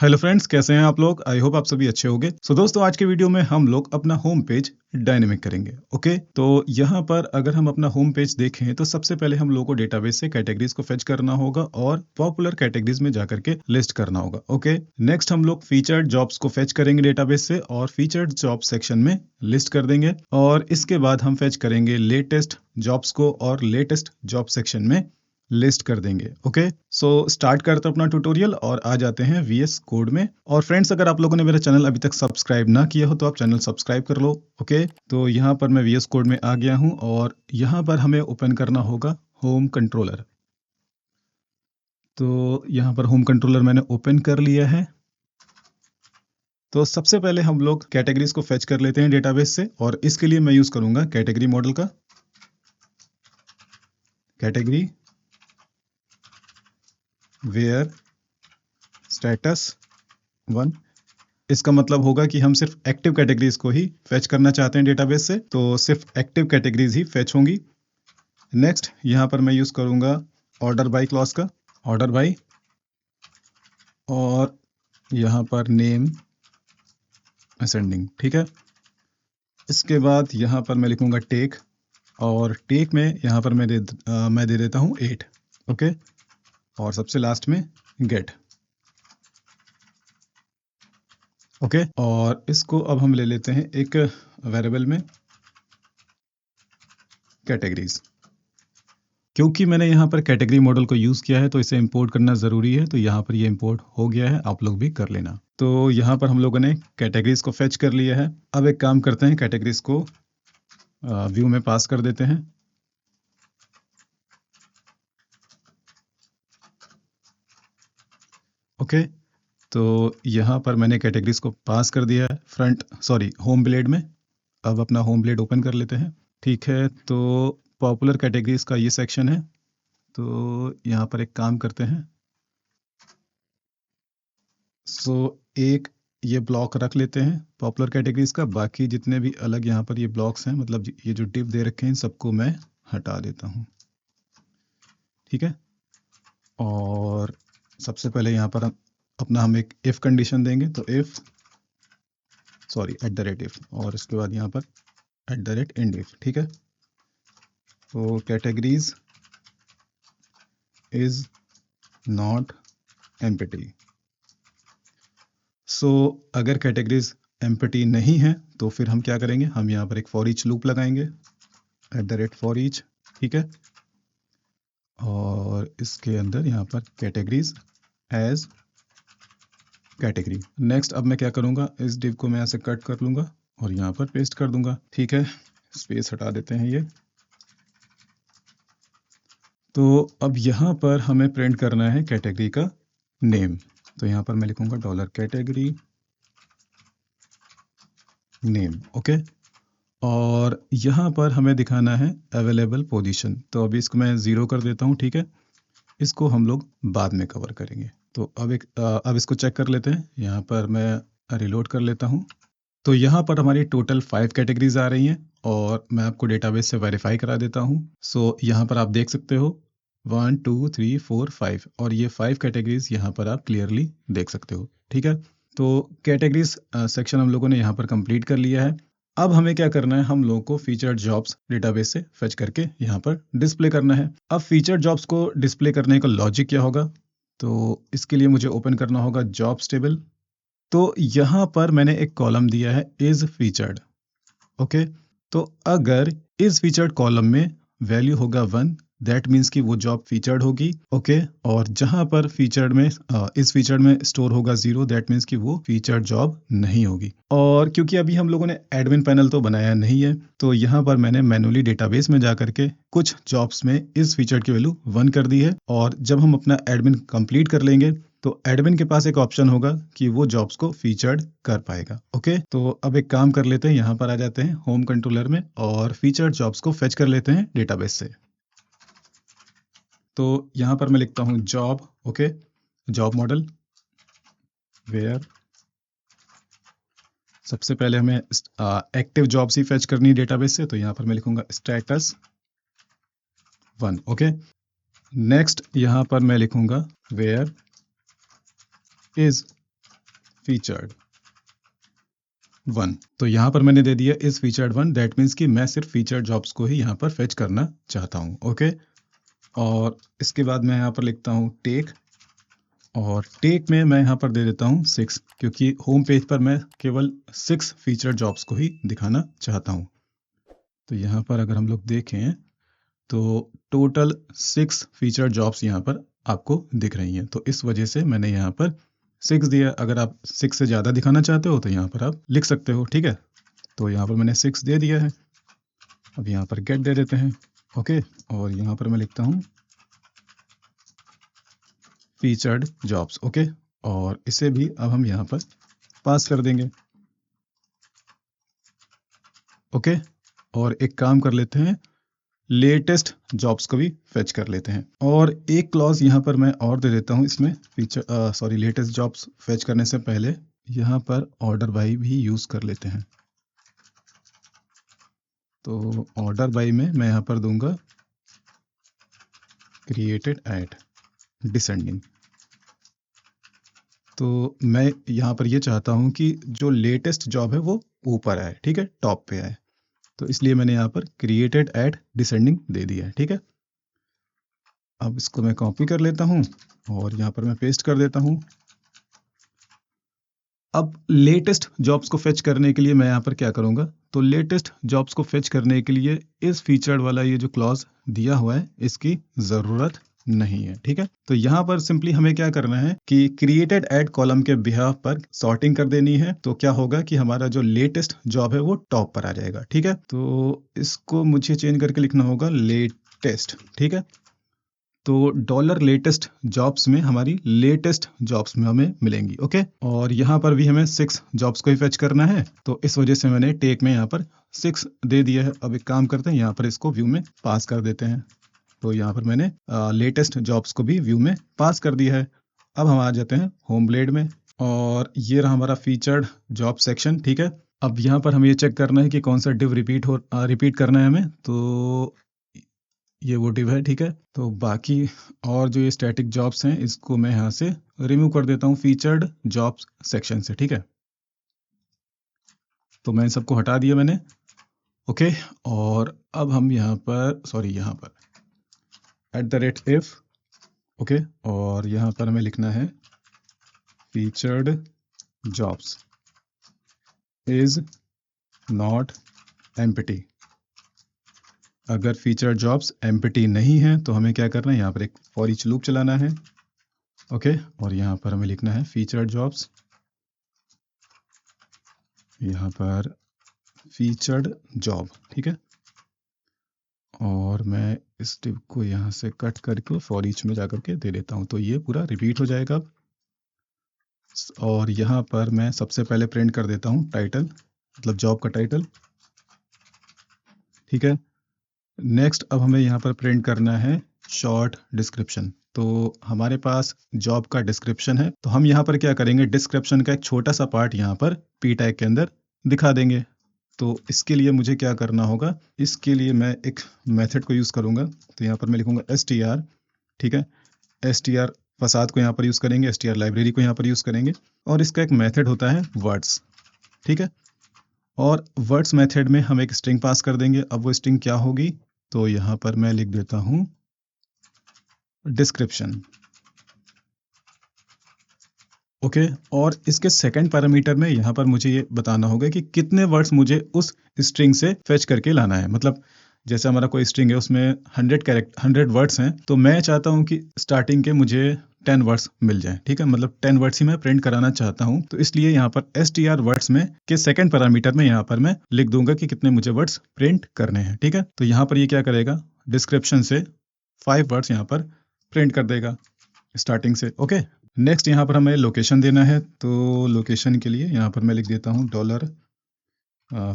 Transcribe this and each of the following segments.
Hello friends, कैसे हैं आप लोग? आई होप आप सभी अच्छे होंगे। सो दोस्तों, आज के वीडियो में हम लोग अपना होम पेज डायनेमिक करेंगे। ओके, तो यहाँ पर अगर हम अपना होम पेज देखें तो सबसे पहले हम लोगों को डेटाबेस से कैटेगरीज को फेच करना होगा और पॉपुलर कैटेगरीज में जाकर के लिस्ट करना होगा। ओके, नेक्स्ट हम लोग फीचर्ड जॉब्स को फेच करेंगे डेटाबेस से और फीचर्ड जॉब सेक्शन में लिस्ट कर देंगे और इसके बाद हम फेच करेंगे लेटेस्ट जॉब्स को और लेटेस्ट जॉब सेक्शन में लिस्ट कर देंगे। ओके, सो स्टार्ट करते हैं अपना ट्यूटोरियल और आ जाते हैं वीएस कोड में। और फ्रेंड्स, अगर आप लोगों ने मेरा चैनल अभी तक सब्सक्राइब ना किया हो तो आप चैनल सब्सक्राइब कर लो। ओके, तो यहाँ पर मैं वीएस कोड में आ गया हूँ और यहाँ पर हमें ओपन करना होगा होम कंट्रोलर। तो यहाँ पर होम कंट्रोलर मैंने ओपन कर लिया है। तो सबसे पहले हम लोग कैटेगरीज को फेच कर लेते हैं डेटाबेस से और इसके लिए मैं यूज करूंगा कैटेगरी मॉडल का। Category where status 1। इसका मतलब होगा कि हम सिर्फ एक्टिव कैटेगरीज को ही फेच करना चाहते हैं डेटाबेस से, तो सिर्फ एक्टिव कैटेगरीज ही फेच होंगी। नेक्स्ट यहाँ पर मैं यूज करूंगा ऑर्डर बाय क्लॉज का, ऑर्डर बाय, और यहाँ पर नेम असेंडिंग। ठीक है, इसके बाद यहाँ पर मैं लिखूंगा टेक और टेक में यहाँ पर मैं दे देता हूँ 8। ओके, और सबसे लास्ट में गेट। ओके, और इसको अब हम ले लेते हैं एक वेरिएबल में कैटेगरीज। क्योंकि मैंने यहाँ पर कैटेगरी मॉडल को यूज़ किया है तो इसे इंपोर्ट करना ज़रूरी है, तो यहाँ पर ये इंपोर्ट हो गया है, आप लोग भी कर लेना। तो यहाँ पर हम लोगों ने कैटेगरीज को फेच कर लिया है। अब एक काम करते हैं, कैटेगरीज को व्यू में पास कर देते हैं। ओके, तो यहाँ पर मैंने कैटेगरीज को पास कर दिया है होम ब्लेड में। अब अपना होम ब्लेड ओपन कर लेते हैं। ठीक है, तो पॉपुलर कैटेगरीज का ये सेक्शन है, तो यहाँ पर एक काम करते हैं। एक ये ब्लॉक रख लेते हैं पॉपुलर कैटेगरीज का, बाकी जितने भी अलग यहाँ पर ये ब्लॉक्स हैं, मतलब ये जो डिव दे रखे हैं, सबको मैं हटा देता हूँ। ठीक है, और सबसे पहले यहाँ पर हम एक इफ कंडीशन देंगे, तो @if, और इसके बाद यहाँ पर @endif। ठीक है, तो कैटेगरीज इज नॉट एम्प्टी। अगर कैटेगरीज एम्प्टी नहीं है तो फिर हम क्या करेंगे, हम यहाँ पर एक फॉर ईच लूप लगाएंगे @for each। ठीक है, और इसके अंदर यहाँ पर कैटेगरीज एज कैटेगरी। नेक्स्ट अब मैं क्या करूँगा, इस डिव को मैं यहाँ से कट कर लूँगा और यहाँ पर पेस्ट कर दूंगा। ठीक है, स्पेस हटा देते हैं ये। तो अब यहाँ पर हमें प्रिंट करना है कैटेगरी का नेम, तो यहाँ पर मैं लिखूंगा $कैटेगरी नेम। ओके, और यहाँ पर हमें दिखाना है अवेलेबल पोजीशन, तो अभी इसको मैं 0 कर देता हूँ। ठीक है, इसको हम लोग बाद में कवर करेंगे। तो अब इसको चेक कर लेते हैं। यहाँ पर मैं रिलोड कर लेता हूँ। तो यहाँ पर हमारी टोटल 5 कैटेगरीज आ रही हैं और मैं आपको डेटाबेस से वेरीफाई करा देता हूँ। यहाँ पर आप देख सकते हो 1 2 3 4 5, और ये 5 कैटेगरीज यहाँ पर आप क्लियरली देख सकते हो। ठीक है, तो कैटेगरीज सेक्शन हम लोगों ने यहाँ पर कंप्लीट कर लिया है। अब हमें क्या करना है, हम लोगों को फीचर्ड जॉब्स डेटाबेस से फेच करके यहाँ पर डिस्प्ले करना है। अब फीचर्ड जॉब्स को डिस्प्ले करने का लॉजिक क्या होगा, तो इसके लिए मुझे ओपन करना होगा जॉब्स टेबल। तो यहाँ पर मैंने एक कॉलम दिया है इज फीचर्ड। ओके, तो अगर इज फीचर्ड कॉलम में वैल्यू होगा 1, दैट मीन्स कि वो जॉब फीचर्ड होगी। ओके, और जहां पर इस फीचर्ड में स्टोर होगा 0, दैट मीन्स कि वो फीचर्ड जॉब नहीं होगी। और क्योंकि अभी हम लोगों ने एडमिन पैनल तो बनाया नहीं है, तो यहाँ पर मैंने मैनुअली डेटाबेस में जाकर के कुछ जॉब्स में इस फीचर्ड की वैल्यू 1 कर दी है, और जब हम अपना एडमिन कंप्लीट कर लेंगे तो एडमिन के पास एक ऑप्शन होगा कि वो जॉब्स को फीचर्ड कर पाएगा। ओके, तो अब एक काम कर लेते हैं, यहाँ पर आ जाते हैं होम कंट्रोलर में और फीचर्ड जॉब्स को फेच कर लेते हैं डेटाबेस से। तो यहाँ पर मैं लिखता हूँ job. Okay, job model where, सबसे पहले हमें एक्टिव जॉब्स ही फेच करनी है डेटाबेस से, तो यहाँ पर मैं लिखूंगा स्टेटस 1। ओके, नेक्स्ट यहाँ पर मैं लिखूंगा वेयर इज फीचर्ड 1। तो यहाँ पर मैंने दे दिया इस फीचर्ड 1, दैट मीन्स कि मैं सिर्फ फीचर्ड जॉब्स को ही यहाँ पर फेच करना चाहता हूँ। ओके, और इसके बाद मैं यहाँ पर लिखता हूँ टेक, और टेक में मैं यहाँ पर दे देता हूँ 6, क्योंकि होम पेज पर मैं केवल 6 फीचर्ड जॉब्स को ही दिखाना चाहता हूँ। तो यहाँ पर अगर हम लोग देखें तो टोटल 6 फीचर्ड जॉब्स यहाँ पर आपको दिख रही हैं। तो इस वजह से मैंने यहाँ पर 6 दिया। अगर आप 6 से ज़्यादा दिखाना चाहते हो तो यहाँ पर आप लिख सकते हो, ठीक है। तो यहाँ पर मैंने 6 दे दिया है। अब यहाँ पर गेट दे देते हैं। ओके, और यहाँ पर मैं लिखता हूँ फीचर्ड जॉब्स। ओके, और इसे भी अब हम यहाँ पर पास कर देंगे। ओके, और एक काम कर लेते हैं, लेटेस्ट जॉब्स को भी फेच कर लेते हैं। और एक क्लॉज यहाँ पर मैं और दे देता हूँ इसमें, लेटेस्ट जॉब्स फेच करने से पहले यहाँ पर ऑर्डर बाई भी यूज़ कर लेते हैं। तो ऑर्डर बाई में मैं यहाँ पर दूंगा क्रिएटेड एट डिसेंडिंग। तो मैं यहाँ पर ये चाहता हूँ कि जो लेटेस्ट जॉब है वो ऊपर आए, ठीक है, टॉप पे आए। तो इसलिए मैंने यहाँ पर क्रिएटेड एट डिसेंडिंग दे दिया है, ठीक है। अब इसको मैं कॉपी कर लेता हूँ और यहाँ पर मैं पेस्ट कर देता हूँ। अब लेटेस्ट जॉब्स को फेच करने के लिए मैं यहाँ पर क्या करूँगा, तो लेटेस्ट जॉब्स को फेच करने के लिए इस फीचर्ड वाला ये जो क्लॉज दिया हुआ है इसकी ज़रूरत नहीं है, ठीक है। तो यहाँ पर सिंपली हमें क्या करना है कि क्रिएटेड एट कॉलम के बिहाफ पर सॉर्टिंग कर देनी है। तो क्या होगा कि हमारा जो लेटेस्ट जॉब है वो टॉप पर आ जाएगा, ठीक है। तो इसको मुझे चेंज करके लिखना होगा लेटेस्ट, ठीक है। तो डॉलर लेटेस्ट जॉब्स में हमारी लेटेस्ट जॉब्स में हमें मिलेंगी। ओके, और यहाँ पर भी हमें 6 जॉब्स को ही फेच करना है। तो इस वजह से मैंने टेक में यहाँ पर 6 दे दिया है। अब एक काम करते हैं, यहाँ पर इसको व्यू में पास कर देते हैं। तो यहाँ पर मैंने लेटेस्ट जॉब्स को भी व्यू में पास कर दिया है। अब हम आ जाते हैं होम ब्लेड में, और ये रहा हमारा फीचर्ड जॉब सेक्शन, ठीक है। अब यहाँ पर हमें ये चेक करना है कि कौन सा डिव रिपीट करना है हमें। तो ये वो डिव है, ठीक है। तो बाकी और जो ये स्टैटिक जॉब्स हैं इसको मैं यहाँ से रिमूव कर देता हूँ फीचर्ड जॉब्स सेक्शन से, ठीक है। तो मैं सबको हटा दिया मैंने। ओके, और अब हम यहाँ पर @if, ओके, और यहाँ पर हमें लिखना है featured jobs is not empty. अगर फीचर्ड जॉब्स एम्प्टी नहीं है तो हमें क्या करना है, यहाँ पर एक फॉर ईच लूप चलाना है। ओके, और यहाँ पर हमें लिखना है फीचर्ड जॉब्स, यहाँ पर फीचर्ड जॉब, ठीक है। और मैं इस डिव को यहाँ से कट करके फॉर ईच में जाकर के दे देता हूँ। तो ये पूरा रिपीट हो जाएगा अब। और यहाँ पर मैं सबसे पहले प्रिंट कर देता हूँ टाइटल, मतलब जॉब का टाइटल, ठीक है। नेक्स्ट अब हमें यहाँ पर प्रिंट करना है शॉर्ट डिस्क्रिप्शन। तो हमारे पास जॉब का डिस्क्रिप्शन है, तो हम यहाँ पर क्या करेंगे, डिस्क्रिप्शन का एक छोटा सा पार्ट यहाँ पर पी टैग के अंदर दिखा देंगे। तो इसके लिए मुझे क्या करना होगा, इसके लिए मैं एक मेथड को यूज़ करूँगा। तो यहाँ पर मैं लिखूँगा str, ठीक है। str फसाद को यहाँ पर यूज़ करेंगे, str लाइब्रेरी को यहाँ पर यूज़ करेंगे, और इसका एक मेथड होता है वर्ड्स, ठीक है। और वर्ड्स मेथड में हम एक स्ट्रिंग पास कर देंगे। अब वो स्ट्रिंग क्या होगी, तो यहाँ पर मैं लिख देता हूँ डिस्क्रिप्शन। ओके, और इसके सेकंड पैरामीटर में यहाँ पर मुझे ये बताना होगा कि कितने वर्ड्स मुझे उस स्ट्रिंग से फेच करके लाना है। मतलब जैसे हमारा कोई स्ट्रिंग है उसमें 100 वर्ड्स हैं, तो मैं चाहता हूँ कि स्टार्टिंग के मुझे 10 वर्ड्स मिल जाए, ठीक है। मतलब 10 वर्ड्स ही मैं प्रिंट कराना चाहता हूँ। तो इसलिए यहाँ पर str वर्ड्स में के सेकंड पैरामीटर में यहाँ पर मैं लिख दूंगा कि कितने मुझे वर्ड्स प्रिंट करने हैं, ठीक है। तो यहाँ पर ये क्या करेगा, डिस्क्रिप्शन से 5 वर्ड्स यहाँ पर प्रिंट कर देगा स्टार्टिंग से। ओके, नेक्स्ट यहाँ पर हमें लोकेशन देना है। तो लोकेशन के लिए यहाँ पर मैं लिख देता हूँ डॉलर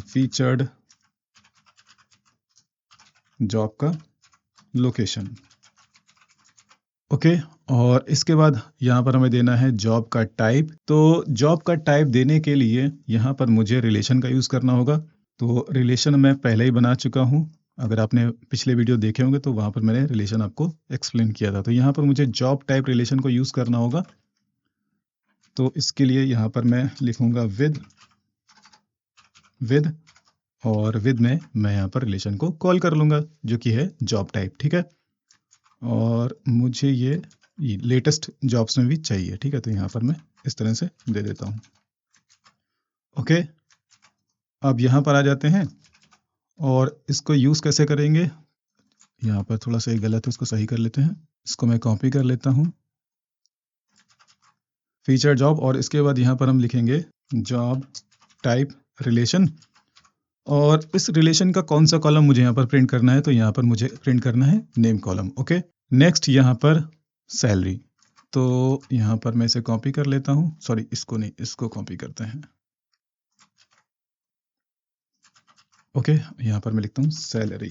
फीचर्ड जॉब का लोकेशन। ओके, और इसके बाद यहाँ पर हमें देना है जॉब का टाइप। तो जॉब का टाइप देने के लिए यहाँ पर मुझे रिलेशन का यूज़ करना होगा। तो रिलेशन मैं पहले ही बना चुका हूँ, अगर आपने पिछले वीडियो देखे होंगे तो वहाँ पर मैंने रिलेशन आपको एक्सप्लेन किया था। तो यहाँ पर मुझे जॉब टाइप रिलेशन को यूज़ करना होगा। तो इसके लिए यहाँ पर मैं लिखूँगा विद और विद में मैं यहाँ पर रिलेशन को कॉल कर लूँगा जो कि है जॉब टाइप, ठीक है। और मुझे ये लेटेस्ट जॉब्स में भी चाहिए, ठीक है। तो यहाँ पर मैं इस तरह से दे देता हूँ। ओके, अब यहाँ पर आ जाते हैं और इसको यूज़ कैसे करेंगे। यहाँ पर थोड़ा सा ये गलत है, उसको सही कर लेते हैं। इसको मैं कॉपी कर लेता हूँ, फीचर जॉब, और इसके बाद यहाँ पर हम लिखेंगे जॉब टाइप रिलेशन। और इस रिलेशन का कौन सा कॉलम मुझे यहाँ पर प्रिंट करना है, तो यहाँ पर मुझे प्रिंट करना है नेम कॉलम। ओके, नेक्स्ट यहाँ पर सैलरी, तो यहाँ पर मैं इसे कॉपी कर लेता हूँ, सॉरी इसको नहीं, इसको कॉपी करते हैं। ओके, यहाँ पर मैं लिखता हूँ सैलरी।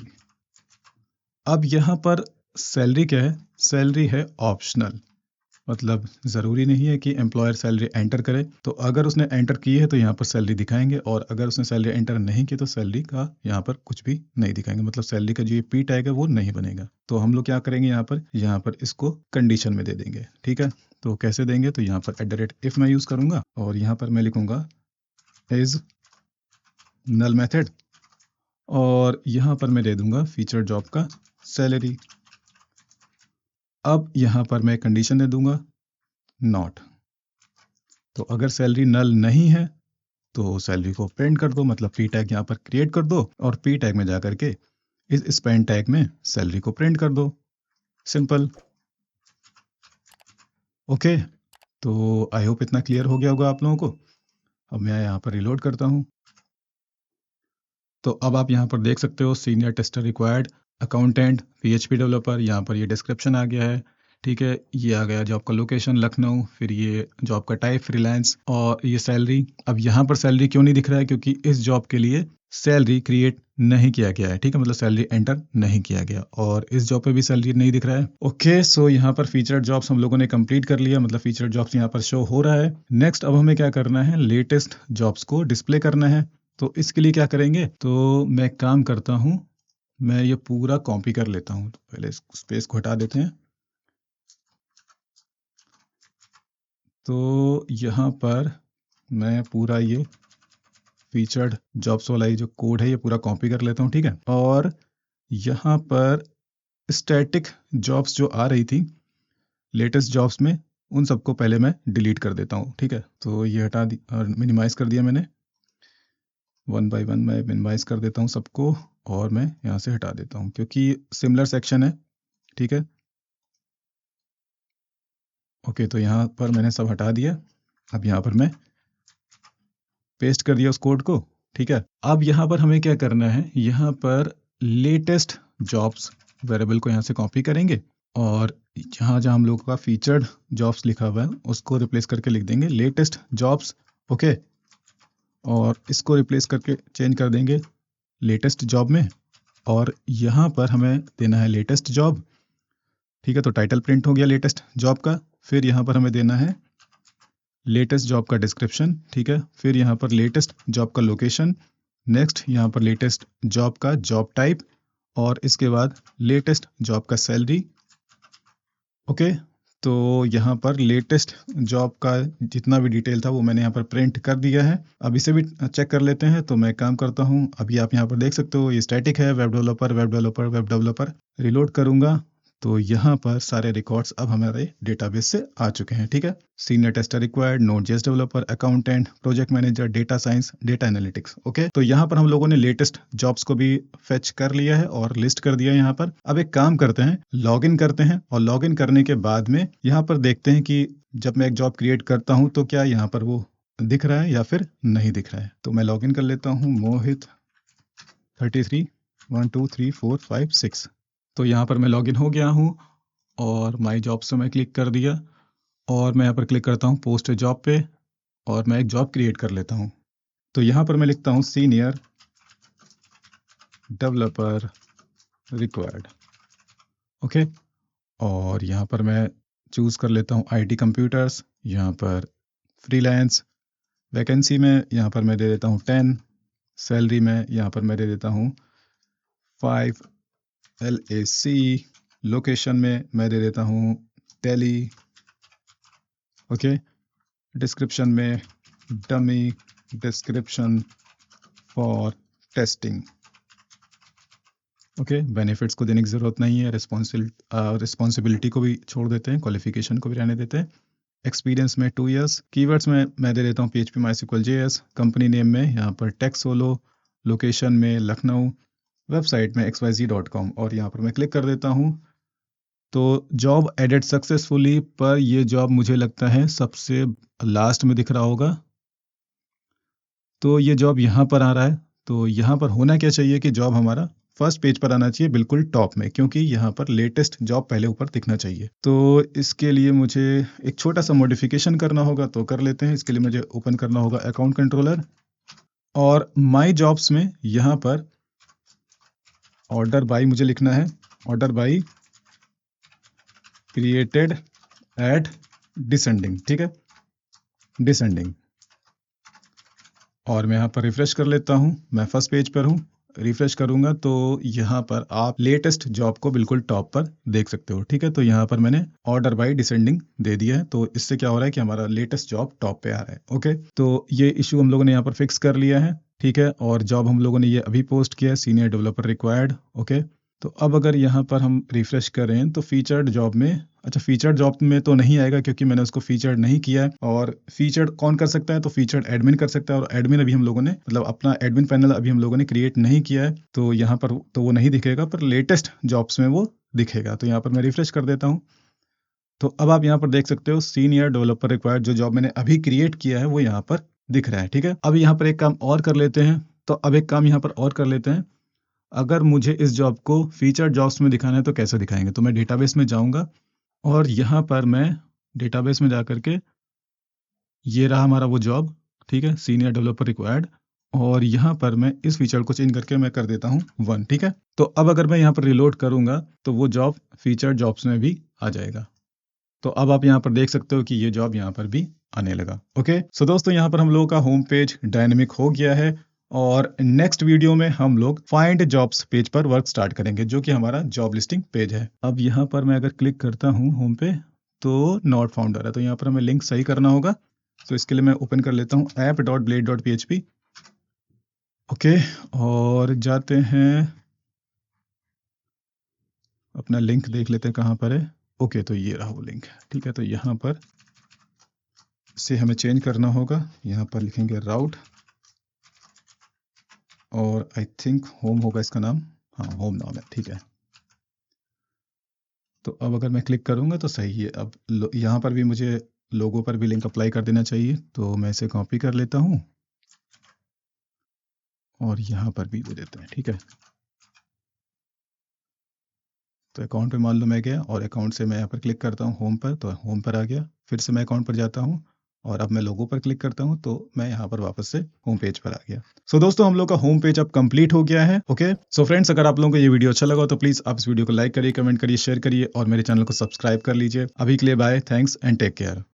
अब यहाँ पर सैलरी क्या है, सैलरी है ऑप्शनल, मतलब ज़रूरी नहीं है कि एम्प्लॉयर सैलरी एंटर करे। तो अगर उसने एंटर की है तो यहाँ पर सैलरी दिखाएंगे, और अगर उसने सैलरी एंटर नहीं की तो सैलरी का यहाँ पर कुछ भी नहीं दिखाएंगे, मतलब सैलरी का जो ये पी टैग है वो नहीं बनेगा। तो हम लोग क्या करेंगे, यहाँ पर इसको कंडीशन में दे देंगे, ठीक है। तो कैसे देंगे, तो यहाँ पर @if मैं यूज़ करूँगा और यहाँ पर मैं लिखूँगा इज नल मेथड, और यहाँ पर मैं दे दूंगा फीचर जॉब का सैलरी। अब यहाँ पर मैं कंडीशन दे दूंगा नॉट, तो अगर सैलरी नल नहीं है तो सैलरी को प्रिंट कर दो, मतलब पी टैग यहाँ पर क्रिएट कर दो और पी टैग में जाकर के इस स्पेंड टैग में सैलरी को प्रिंट कर दो, सिंपल। ओके, तो आई होप इतना क्लियर हो गया होगा आप लोगों को। अब मैं यहाँ पर रिलोड करता हूँ, तो अब आप यहाँ पर देख सकते हो senior tester required, accountant, PHP developer, यहाँ पर ये डिस्क्रिप्शन आ गया है, ठीक है। ये आ गया जॉब का लोकेशन लखनऊ, फिर ये जॉब का टाइप फ्रीलांस, और ये सैलरी। अब यहाँ पर सैलरी क्यों नहीं दिख रहा है, क्योंकि इस जॉब के लिए सैलरी क्रिएट नहीं किया गया है, ठीक है, मतलब सैलरी एंटर नहीं किया गया, और इस जॉब पे भी सैलरी नहीं दिख रहा है। ओके, सो यहाँ पर फीचर जॉब्स हम लोगों ने कंप्लीट कर लिया, मतलब फीचर जॉब्स यहाँ पर शो हो रहा है। नेक्स्ट अब हमें क्या करना है, लेटेस्ट जॉब्स को डिस्प्ले करना है। तो इसके लिए क्या करेंगे, तो मैं काम करता हूँ, मैं ये पूरा कॉपी कर लेता हूँ। तो पहले इस स्पेस को हटा देते हैं। तो यहाँ पर मैं पूरा ये फीचर्ड जॉब्स वाला ये जो कोड है ये पूरा कॉपी कर लेता हूँ, ठीक है। और यहाँ पर स्टैटिक जॉब्स जो आ रही थी लेटेस्ट जॉब्स में, उन सबको पहले मैं डिलीट कर देता हूँ, ठीक है। तो ये हटा दी और मिनिमाइज कर दिया मैंने, 1 बाय 1 मैं मिनिमाइज कर देता हूँ सबको, और मैं यहाँ से हटा देता हूँ क्योंकि सिमिलर सेक्शन है, ठीक है। ओके, तो यहाँ पर मैंने सब हटा दिया। अब यहाँ पर मैं पेस्ट कर दिया उस कोड को, ठीक है। अब यहाँ पर हमें क्या करना है, यहाँ पर लेटेस्ट जॉब्स वेरिएबल को यहाँ से कॉपी करेंगे, और जहाँ जहाँ हम लोगों का फीचर्ड जॉब्स लिखा हुआ है उसको रिप्लेस करके लिख देंगे लेटेस्ट जॉब्स। ओके, और इसको रिप्लेस करके चेंज कर देंगे लेटेस्ट जॉब में, और यहाँ पर हमें देना है लेटेस्ट जॉब, ठीक है। तो टाइटल प्रिंट हो गया लेटेस्ट जॉब का। फिर यहाँ पर हमें देना है लेटेस्ट जॉब का डिस्क्रिप्शन, ठीक है। फिर यहाँ पर लेटेस्ट जॉब का लोकेशन, नेक्स्ट यहाँ पर लेटेस्ट जॉब का जॉब टाइप, और इसके बाद लेटेस्ट जॉब का सैलरी। ओके, तो यहाँ पर लेटेस्ट जॉब का जितना भी डिटेल था वो मैंने यहाँ पर प्रिंट कर दिया है। अब इसे भी चेक कर लेते हैं। तो मैं काम करता हूँ, अभी आप यहाँ पर देख सकते हो ये स्टैटिक है, web developer web developer web developer. Reload करूँगा तो यहाँ पर सारे रिकॉर्ड्स अब हमारे डेटाबेस से आ चुके हैं, ठीक है। Senior tester required, Node.js developer, accountant, project manager, data science, data analytics. Okay, तो यहाँ पर हम लोगों ने लेटेस्ट जॉब्स को भी फेच कर लिया है और लिस्ट कर दिया है यहाँ पर। अब एक काम करते हैं, लॉगिन करते हैं, और लॉगिन करने के बाद में यहाँ पर देखते हैं कि जब मैं एक जॉब क्रिएट करता हूँ तो क्या यहाँ पर वो दिख रहा है या फिर नहीं दिख रहा है। तो मैं लॉगिन कर लेता हूँ, मोहित 33 1 2 3 4 5 6। तो यहाँ पर मैं लॉगिन हो गया हूँ और माई जॉब से मैं क्लिक कर दिया, और मैं यहाँ पर क्लिक करता हूँ पोस्ट जॉब पे, और मैं एक जॉब क्रिएट कर लेता हूँ। तो यहाँ पर मैं लिखता हूँ सीनियर डेवलपर रिक्वायर्ड। ओके, और यहाँ पर मैं चूज़ कर लेता हूँ IT कंप्यूटर्स, यहाँ पर फ्रीलांस, वैकेंसी में यहाँ पर मैं दे देता हूँ 10, सैलरी में यहाँ पर मैं दे देता हूँ 5 LAC, लोकेशन में मैं दे देता हूँ दिल्ली। ओके, डिस्क्रिप्शन में dummy description for testing. Okay, benefits को देने की ज़रूरत नहीं है, रिस्पॉन्सिबिलिटी को भी छोड़ देते हैं, क्वालिफिकेशन को भी रहने देते हैं। एक्सपीरियंस में 2 इयर्स, कीवर्ड्स में मैं दे देता हूँ PHP MySQL JS, company name में यहाँ पर टेक्सोलो, लोकेशन में लखनऊ, वेबसाइट में xyz.com और यहाँ पर मैं क्लिक कर देता हूँ। तो जॉब एडेड सक्सेसफुली पर ये जॉब मुझे लगता है सबसे लास्ट में दिख रहा होगा। तो ये जॉब यहाँ पर आ रहा है, तो यहाँ पर होना क्या चाहिए कि जॉब हमारा फर्स्ट पेज पर आना चाहिए, बिल्कुल टॉप में, क्योंकि यहाँ पर लेटेस्ट जॉब पहले ऊपर दिखना चाहिए। तो इसके लिए मुझे एक छोटा सा मॉडिफिकेशन करना होगा, तो कर लेते हैं। इसके लिए मुझे ओपन करना होगा अकाउंट कंट्रोलर और माई जॉब्स में यहाँ पर ऑर्डर बाई मुझे लिखना है, order by created at descending, ठीक है, डिसेंडिंग। और मैं यहाँ पर रिफ्रेश कर लेता हूँ, मैं फर्स्ट पेज पर हूँ, रिफ्रेश करूंगा तो यहाँ पर आप लेटेस्ट जॉब को बिल्कुल टॉप पर देख सकते हो, ठीक है। तो यहाँ पर मैंने ऑर्डर बाय डिसेंडिंग दे दिया है, तो इससे क्या हो रहा है कि हमारा लेटेस्ट जॉब टॉप पे आ रहा है। ओके, तो ये इशू हम लोगों ने यहाँ पर फिक्स कर लिया है, ठीक है। और जॉब हम लोगों ने ये अभी पोस्ट किया है, सीनियर डेवलपर रिक्वायर्ड। ओके, तो अब अगर यहाँ पर हम रिफ्रेश करें तो फीचर्ड जॉब में, अच्छा फीचर्ड जॉब में तो नहीं आएगा क्योंकि मैंने उसको फीचर्ड नहीं किया है। और फीचर्ड कौन कर सकता है, तो फीचर्ड एडमिन कर सकता है, और एडमिन अभी हम लोगों ने, मतलब अपना एडमिन पैनल अभी हम लोगों ने क्रिएट नहीं किया है, तो यहाँ पर तो वो नहीं दिखेगा, पर लेटेस्ट जॉब्स में वो दिखेगा। तो यहाँ पर मैं रिफ्रेश कर देता हूँ, तो अब आप यहाँ पर देख सकते हो सीनियर डेवलपर रिक्वायर्ड जो जॉब मैंने अभी क्रिएट किया है वो यहाँ पर दिख रहा है, ठीक है। अब यहाँ पर एक काम और कर लेते हैं, तो अब एक काम यहाँ पर और कर लेते हैं। अगर मुझे इस जॉब को फीचर्ड जॉब्स में दिखाना है तो कैसे दिखाएंगे, तो मैं डेटाबेस में जाऊंगा और यहाँ पर मैं डेटाबेस में जा करके, ये रहा हमारा वो जॉब, ठीक है, सीनियर डेवलपर रिक्वायर्ड, और यहाँ पर मैं इस फीचर को चेंज करके मैं कर देता हूँ 1, ठीक है। तो अब अगर मैं यहाँ पर रिलोड करूंगा तो वो जॉब फीचर्ड जॉब्स में भी आ जाएगा। तो अब आप यहाँ पर देख सकते हो कि ये जॉब यहाँ पर भी आने लगा। ओके, सो दोस्तों यहाँ पर हम लोगों का होम पेज डायनेमिक हो गया है और नेक्स्ट वीडियो में हम लोग फाइंड जॉब्स पेज पर वर्क स्टार्ट करेंगे, जो कि हमारा जॉब लिस्टिंग पेज है। अब यहाँ पर मैं अगर क्लिक करता हूँ होम पे तो नॉट फाउंडर है, तो यहाँ पर हमें लिंक सही करना होगा। तो इसके लिए मैं ओपन कर लेता हूँ app.blade.php। ओके, और जाते हैं, अपना लिंक देख लेते हैं कहाँ पर है। ओके, तो ये रहा वो लिंक, ठीक है। तो यहाँ पर से हमें चेंज करना होगा, यहाँ पर लिखेंगे राउट और आई थिंक होम होगा इसका नाम, हाँ होम नाम है, ठीक है। तो अब अगर मैं क्लिक करूँगा तो सही है। अब यहाँ पर भी मुझे लोगो पर भी लिंक अप्लाई कर देना चाहिए, तो मैं इसे कॉपी कर लेता हूँ और यहाँ पर भी दे देते हैं, ठीक है। तो अकाउंट पे मान लो मैं गया और अकाउंट से मैं यहाँ पर क्लिक करता हूँ होम पर, तो होम पर आ गया। फिर से मैं अकाउंट पर जाता हूँ और अब मैं लोगो पर क्लिक करता हूँ तो मैं यहाँ पर वापस से होम पेज पर आ गया। सो दोस्तों हम लोग का होम पेज अब कंप्लीट हो गया है। ओके, सो फ्रेंड्स अगर आप लोगों को ये वीडियो अच्छा लगा तो प्लीज आप इस वीडियो को लाइक करिए, कमेंट करिए, शेयर करिए और मेरे चैनल को सब्सक्राइब कर लीजिए। अभी के लिए bye, thanks and take care.